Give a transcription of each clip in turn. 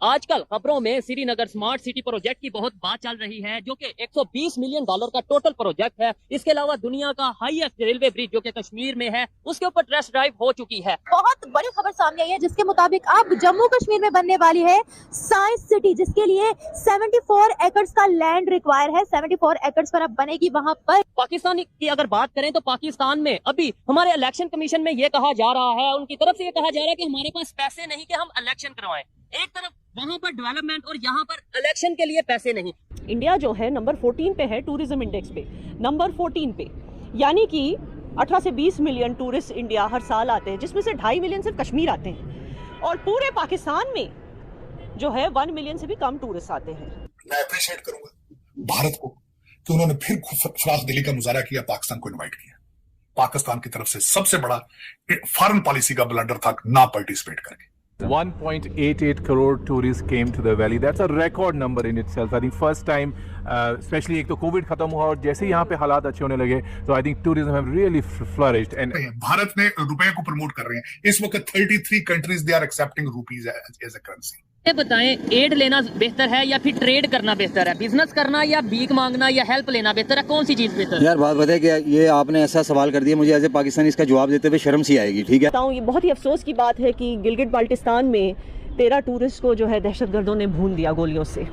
आजकल खबरों में श्रीनगर स्मार्ट सिटी प्रोजेक्ट की बहुत बात चल रही है, जो कि 120 मिलियन डॉलर का टोटल प्रोजेक्ट है। इसके अलावा दुनिया का हाईएस्ट रेलवे ब्रिज जो कि कश्मीर में है, उसके ऊपर टेस्ट ड्राइव हो चुकी है। बहुत बड़ी खबर सामने आई है, जिसके मुताबिक अब जम्मू कश्मीर में बनने वाली है साइंस सिटी, जिसके लिए 74 एकड़ का लैंड रिक्वायर है। 74 एकड़ पर अब बनेगी वहाँ पर। पाकिस्तान की अगर बात करें तो पाकिस्तान में अभी हमारे इलेक्शन कमीशन में ये कहा जा रहा है, उनकी तरफ से ये कहा जा रहा है कि हमारे पास पैसे नहीं कि हम इलेक्शन करवाएं। एक तरफ वहाँ पर डेवलपमेंट और यहाँ पर इलेक्शन के लिए पैसे नहीं। इंडिया जो है नंबर 14 पे है टूरिज्म इंडेक्स पे, नंबर 14 पे, यानी कि 18 से 20 मिलियन टूरिस्ट इंडिया हर साल आते हैं, जिसमें से 2.5 मिलियन सिर्फ कश्मीर आते हैं, और पूरे पाकिस्तान में जो है 1 मिलियन से भी कम टूरिस्ट आते हैं। मैं अप्रिशिएट करूंगा भारत को कि उन्होंने फिर फराख दिली का मुजाहरा किया, पाकिस्तान को इनवाइट किया। पाकिस्तान की तरफ से सबसे बड़ा फॉरेन पॉलिसी का ब्लंडर था ना पार्टिसिपेट करके। 1.88 crore tourists came to the valley. That's a record number in itself. I think first time, especially एक तो कोविड खत्म हुआ और जैसे ही यहाँ पे हालात अच्छे होने लगे, so I think tourism have really flourished. And Bharat ने रुपए को प्रमोट कर रहे हैं। इस वक्त 33 countries they are accepting rupees as a currency. ये बताएं, एड लेना बेहतर है या फिर ट्रेड करना बेहतर है? बिजनेस करना या भीख मांगना या हेल्प लेना बेहतर है? कौन सी चीज बेहतर है? यार बात बताए कि ये आपने ऐसा सवाल कर दिया, मुझे एज ए पाकिस्तानी इसका जवाब देते हुए शर्म सी आएगी। ठीक है, ये बहुत ही अफसोस की बात है कि गिलगित बाल्टिस्तान में 13 टूरिस्ट को जो है दहशतगर्दों ने भून दिया गोलियों से,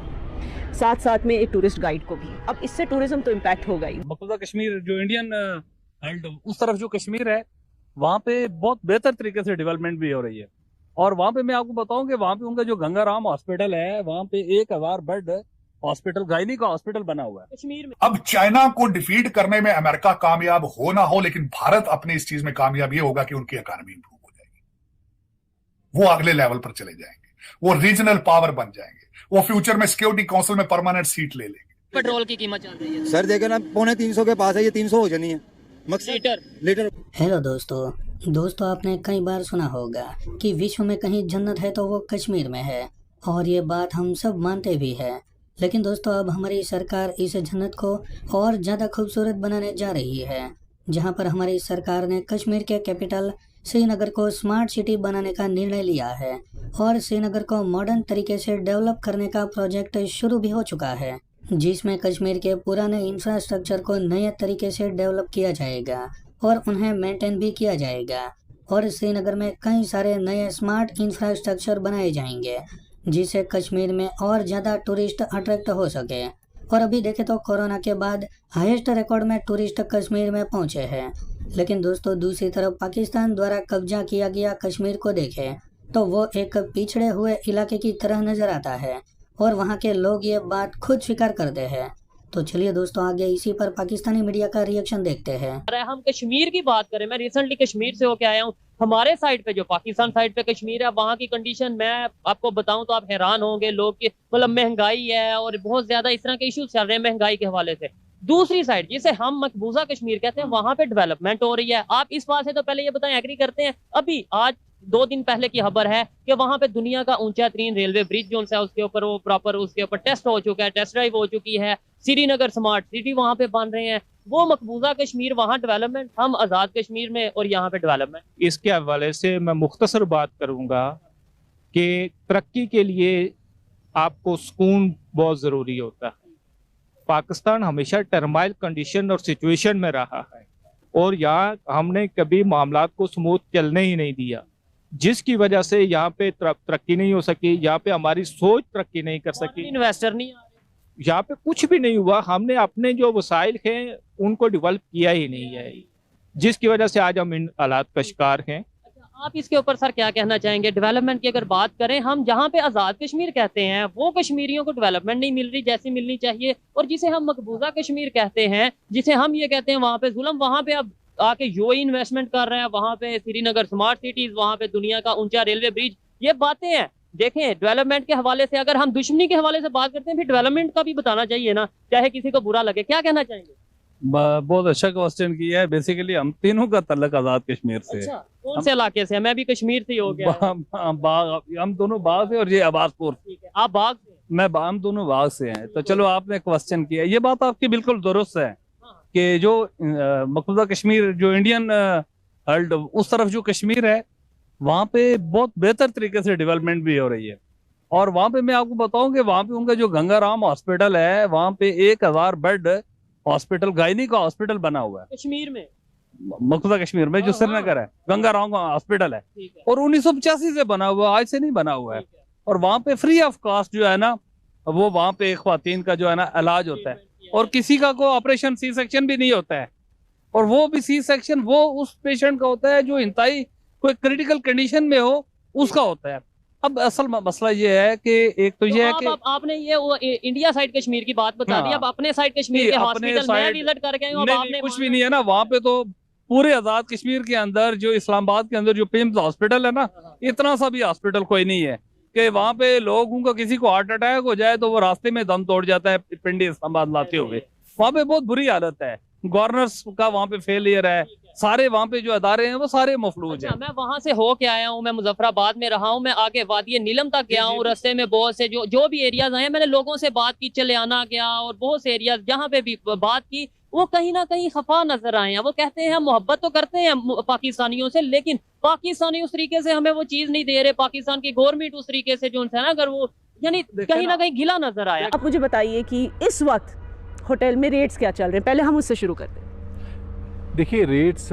साथ साथ में एक टूरिस्ट गाइड को भी। अब इससे टूरिज्म तो इम्पैक्ट होगा ही। मकबूजा कश्मीर जो इंडियन उस तरफ जो कश्मीर है, वहाँ पे बहुत बेहतर तरीके से डेवलपमेंट भी हो रही है। और वहाँ पे मैं आपको बताऊं कि वहाँ पे उनका जो गंगाराम हॉस्पिटल है, वहाँ पे 1000 बेड हॉस्पिटल, गायनी का हॉस्पिटल बना हुआ है कश्मीर में। अब चाइना को डिफीट करने में अमेरिका कामयाब हो ना हो, लेकिन भारत अपने इस चीज में कामयाब ये होगा कि उनकी इकोनॉमी इंप्रूव हो जाएगी, वो अगले लेवल पर चले जाएंगे, वो रीजनल पावर बन जाएंगे, वो फ्यूचर में सिक्योरिटी काउंसिल में परमानेंट सीट ले लेंगे। पेट्रोल की कीमत चल रही है सर देखे ना, 350 के पास है, ये 300 हो जानी है लीटर। हेलो दोस्तों, आपने कई बार सुना होगा कि विश्व में कहीं जन्नत है तो वो कश्मीर में है, और ये बात हम सब मानते भी हैं। लेकिन दोस्तों, अब हमारी सरकार इस जन्नत को और ज़्यादा खूबसूरत बनाने जा रही है, जहां पर हमारी सरकार ने कश्मीर के कैपिटल श्रीनगर को स्मार्ट सिटी बनाने का निर्णय लिया है, और श्रीनगर को मॉडर्न तरीके से डेवलप करने का प्रोजेक्ट शुरू भी हो चुका है, जिसमें कश्मीर के पुराने इंफ्रास्ट्रक्चर को नए तरीके से डेवलप किया जाएगा और उन्हें मेंटेन भी किया जाएगा। और श्रीनगर में कई सारे नए स्मार्ट इंफ्रास्ट्रक्चर बनाए जाएंगे, जिससे कश्मीर में और ज़्यादा टूरिस्ट अट्रैक्ट हो सके। और अभी देखें तो कोरोना के बाद हाईएस्ट रिकॉर्ड में टूरिस्ट कश्मीर में पहुंचे हैं। लेकिन दोस्तों, दूसरी तरफ पाकिस्तान द्वारा कब्जा किया गया कश्मीर को देखें तो वो एक पिछड़े हुए इलाके की तरह नजर आता है, और वहाँ के लोग ये बात खुद स्वीकार करते हैं। तो चलिए दोस्तों, आगे इसी पर पाकिस्तानी मीडिया का रिएक्शन देखते हैं। अरे हम कश्मीर की बात करें, मैं रिसेंटली कश्मीर से होके आया हूँ। हमारे साइड पे जो पाकिस्तान साइड पे कश्मीर है, वहाँ की कंडीशन मैं आपको बताऊं तो आप हैरान होंगे। लोग की मतलब महंगाई है और बहुत ज्यादा इस तरह के इश्यूज चल रहे हैं महंगाई के हवाले से। दूसरी साइड जिसे हम मकबूजा कश्मीर कहते हैं, वहाँ पे डेवलपमेंट हो रही है। आप इस बात से तो पहले ये बताएं, एग्री करते हैं? अभी आज 2 दिन पहले की खबर है कि वहां पे दुनिया का ऊंचा तरीन रेलवे ब्रिज जो है उसके ऊपर वो प्रॉपर उसके ऊपर टेस्ट हो चुका है, टेस्ट ड्राइव हो चुकी है। श्रीनगर स्मार्ट सिटी वहां पे बन रहे हैं। वो मकबूजा कश्मीर वहां डेवलपमेंट, हम आजाद कश्मीर में, और यहाँ पे डेवलपमेंट। इसके हवाले से मैं मुख्तसर बात करूंगा कि तरक्की के लिए आपको सुकून बहुत ज़रूरी होता है। पाकिस्तान हमेशा टर्माइल कंडीशन और सिचुएशन में रहा है, और यहाँ हमने कभी मामलात को स्मूथ चलने ही नहीं दिया, जिसकी वजह से यहाँ पे तरक्की नहीं हो सकी। यहाँ पे हमारी सोच तरक्की नहीं कर सकी, इन्वेस्टर नहीं आ रहे, यहाँ पे कुछ भी नहीं हुआ। हमने अपने जो वसाइल हैं उनको डेवलप किया ही नहीं है, जिसकी वजह से आज हम इन हालात का शिकार हैं। आप इसके ऊपर सर क्या कहना चाहेंगे? डेवलपमेंट की अगर बात करें, हम जहाँ पे आजाद कश्मीर कहते हैं वो कश्मीरियों को डेवलपमेंट नहीं मिल रही जैसी मिलनी चाहिए, और जिसे हम मकबूजा कश्मीर कहते हैं, जिसे हम ये कहते हैं वहाँ पे जुल्म, वहाँ पे अब आके यूएई इन्वेस्टमेंट कर रहा है। वहाँ पे श्रीनगर स्मार्ट सिटीज, वहाँ पे दुनिया का ऊंचा रेलवे ब्रिज, ये बातें हैं। देखें, डेवलपमेंट के हवाले से अगर हम दुश्मनी के हवाले से बात करते हैं, फिर डेवलपमेंट का भी बताना चाहिए ना, चाहे किसी को बुरा लगे। क्या कहना चाहेंगे? बहुत अच्छा क्वेश्चन किया है। बेसिकली हम तीनों का तल्लक आजाद कश्मीर से। अच्छा, कौन से इलाके से? मैं भी कश्मीर से ही हो गया। हम दोनों बाग से, और ये आबादपुर। ठीक है, आप बाग से? हम दोनों बाग से हैं। तो चलो, आपने क्वेश्चन किया, ये बात आपकी बिल्कुल दुरुस्त है कि जो मकबूजा कश्मीर जो इंडियन उस तरफ जो कश्मीर है, वहाँ पे बहुत बेहतर तरीके से डेवलपमेंट भी हो रही है। और वहाँ पे मैं आपको बताऊं कि वहाँ पे उनका जो गंगाराम हॉस्पिटल है, वहाँ पे 1000 बेड हॉस्पिटल, गायनी का हॉस्पिटल बना हुआ है कश्मीर में, मकबूजा कश्मीर में, जो श्रीनगर है, गंगाराम का हॉस्पिटल है, और 1985 से बना हुआ, आज से नहीं बना हुआ है। और वहाँ पे फ्री ऑफ कॉस्ट जो है ना, वो वहाँ पे ख्वातीन का जो है ना इलाज होता है, और किसी का कोई ऑपरेशन सी सेक्शन भी नहीं होता है, और वो भी सी सेक्शन वो उस पेशेंट का होता है जो इंतहाई कोई क्रिटिकल कंडीशन में हो, उसका होता है। अब असल मसला ये है कि एक तो ये है कि आपने ये वो इंडिया साइड कश्मीर की बात बता दी, अब अपने साइड कश्मीर के हॉस्पिटल मैं विजिट करके आया हूं, अब आपने कुछ भी नहीं है ना वहाँ पे। तो पूरे आजाद कश्मीर के अंदर जो इस्लामाबाद के अंदर जो पिम्स हॉस्पिटल है ना, इतना सा भी हॉस्पिटल कोई नहीं है कि वहाँ पे लोगों को किसी को हार्ट अटैक हो जाए तो वो रास्ते में दम तोड़ जाता है पिंडी इस्लामाबाद लाते हुए। वहाँ पे बहुत बुरी हालत है, गवर्नर्स का वहाँ पे फेलियर है, सारे वहाँ पे जो अदारे हैं वो सारे मफलूज हैं। मैं वहाँ से होके आया हूँ, मैं मुजफ्फराबाद में रहा हूँ, मैं आगे वादी नीलम तक गया हूँ, रास्ते में बहुत से जो भी एरियाज आए, मैंने लोगों से बात की, चलियाना गया और बहुत से एरियाज जहाँ पे भी बात की, वो कहीं ना कहीं खफा नजर आए हैं। वो कहते हैं हम मोहब्बत तो करते हैं पाकिस्तानियों से, लेकिन पाकिस्तानी उस तरीके से हमें वो चीज नहीं दे रहे, पाकिस्तान की गवर्नमेंट उस तरीके से जो है ना, अगर वो यानी कहीं ना कहीं गिला नजर आया। आप मुझे बताइए कि इस वक्त होटल में रेट्स क्या चल रहे हैं, पहले हम उससे शुरू करते हैं। देखिए रेट्स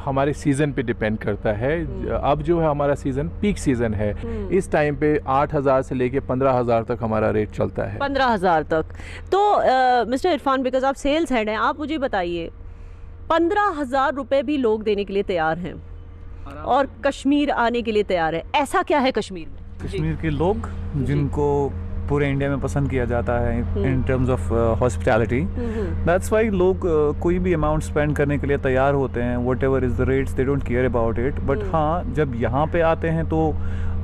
हमारे सीज़न पे डिपेंड करता है। अब जो है हमारा सीज़न पीक सीज़न है, इस टाइम पे 8,000 से लेके 15,000 तक हमारा रेट चलता है। 15,000 तक। तो मिस्टर इरफान, बिकॉज आप सेल्स हेड हैं, आप मुझे बताइए 15,000 रुपये भी लोग देने के लिए तैयार हैं और कश्मीर आने के लिए तैयार है, ऐसा क्या है कश्मीर में? कश्मीर के लोग जिनको पूरे इंडिया में पसंद किया जाता है in terms of hospitality, that's why लोग कोई भी अमाउंट स्पेंड करने के लिए तैयार होते हैं, what ever is the rates, they don't care about it. But हाँ, जब यहाँ पे आते हैं तो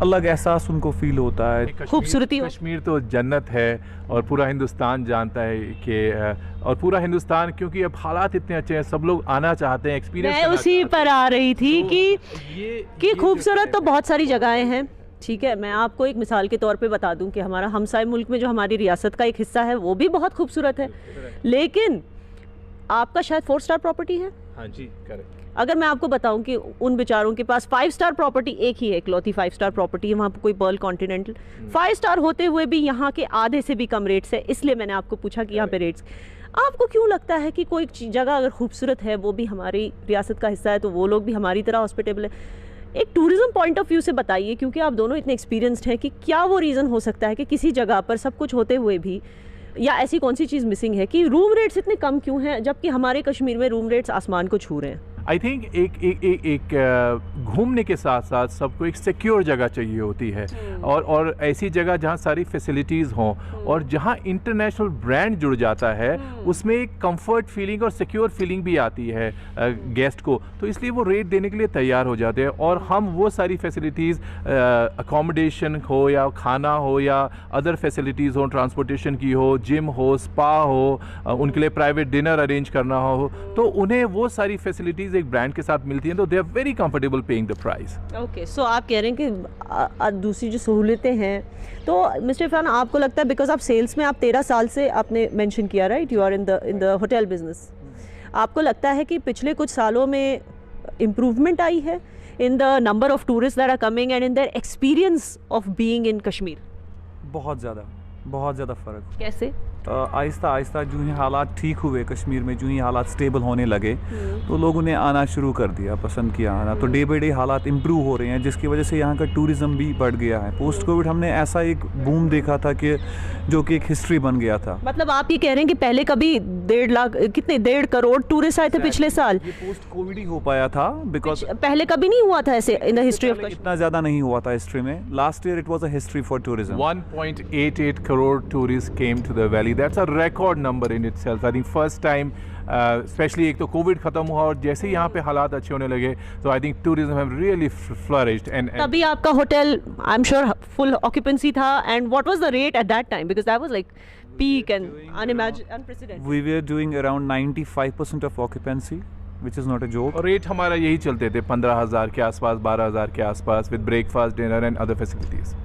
अलग एहसास उनको फील होता है। खूबसूरती, कश्मीर तो जन्नत है और पूरा हिंदुस्तान जानता है कि और पूरा हिंदुस्तान, क्योंकि अब हालात इतने अच्छे हैं, सब लोग आना चाहते हैं, एक्सपीरियंस। मैं उसी पर आ रही थी कि खूबसूरत तो बहुत सारी जगहें हैं, ठीक है। मैं आपको एक मिसाल के तौर पे बता दूं कि हमारा हमसाय मुल्क में जो हमारी रियासत का एक हिस्सा है वो भी बहुत खूबसूरत है, लेकिन आपका शायद 4 स्टार प्रॉपर्टी है। हाँ जी, करेक्ट। अगर मैं आपको बताऊं कि उन बेचारों के पास 5 स्टार प्रॉपर्टी एक ही है, इकलौती 5 स्टार प्रॉपर्टी है, वहाँ पर कोई पर्ल कॉन्टिनेंटल 5 स्टार होते हुए भी यहाँ के आधे से भी कम रेट्स है। इसलिए मैंने आपको पूछा कि यहाँ पे रेट्स, आपको क्यों लगता है कि कोई जगह अगर खूबसूरत है, वो भी हमारी रियासत का हिस्सा है, तो वो लोग भी हमारी तरह हॉस्पिटेबल है? एक टूरिज्म पॉइंट ऑफ व्यू से बताइए, क्योंकि आप दोनों इतने एक्सपीरियंस्ड हैं, कि क्या वो रीज़न हो सकता है कि किसी जगह पर सब कुछ होते हुए भी, या ऐसी कौन सी चीज़ मिसिंग है कि रूम रेट्स इतने कम क्यों हैं, जबकि हमारे कश्मीर में रूम रेट्स आसमान को छू रहे हैं? आई थिंक एक घूमने के साथ साथ सबको एक सिक्योर जगह चाहिए होती है, और ऐसी जगह जहाँ सारी फैसिलिटीज़ हों और जहाँ इंटरनेशनल ब्रांड जुड़ जाता है, उसमें एक कंफर्ट फीलिंग और सिक्योर फीलिंग भी आती है गेस्ट को, तो इसलिए वो रेट देने के लिए तैयार हो जाते हैं। और हम वो सारी फैसिलिटीज़, अकोमोडेशन हो या खाना हो या अदर फैसिलिटीज़ हो, ट्रांसपोर्टेशन की हो, जिम हो, स्पा हो, उनके लिए प्राइवेट डिनर अरेंज करना हो, तो उन्हें वो सारी फैसिलिटीज़ एक ब्रांड के साथ मिलती हैं, तो they are very comfortable paying the price. Okay, so आप कह रहे हैं कि दूसरी जो सहूलतें हैं, तो मिस्टर इरफान, आपको लगता है, बिकॉज आप सेल्स में आप 13 साल से आपने मेंशन किया, right, you are in the hotel business, आपको लगता है कि पिछले कुछ सालों में इम्प्रूवमेंट आई है in the number of tourist that are coming and in their experience of being in Kashmir? बहुत ज़्यादा फ़र्क। कैसे? आहिस्ता आहिस्ता जो ही हालात ठीक हुए कश्मीर में, जो ही हालात स्टेबल होने लगे, तो लोगों ने आना शुरू कर दिया, पसंद किया आना, तो डे बाई डे हालात इम्प्रूव हो रहे हैं, जिसकी वजह से यहाँ का टूरिज़्म भी बढ़ गया है। पोस्ट कोविड हमने ऐसा एक बूम देखा था कि जो कि एक हिस्ट्री बन गया था। मतलब आप ये कह रहे हैं कि पहले कभी 1.5 करोड़ टूरिस्ट आए थे पिछले साल? ये पोस्ट कोविड ही हो पाया था, बिकॉज पहले कभी नहीं हुआ था ऐसे in the history of Kashmir? इतना ज़्यादा नहीं हुआ था हिस्ट्री में। Last year it was a history for tourism. 1.88 crore tourists came to the valley. That's a record number in itself. I think first time, especially एक तो कोविड खत्म हुआ और जैसे ही यहाँ पे हालात अच्छे होने लगे, तो I think tourism have really flourished. And तभी आपका hotel, I'm sure, full occupancy था. And what was the rate at that time? Because that was like peak and unprecedented. We were doing around 95% of occupancy, which is not a joke. और rate हमारा यही चलते थे 15,000 के आसपास, 12,000 के आसपास, with breakfast, dinner and other facilities.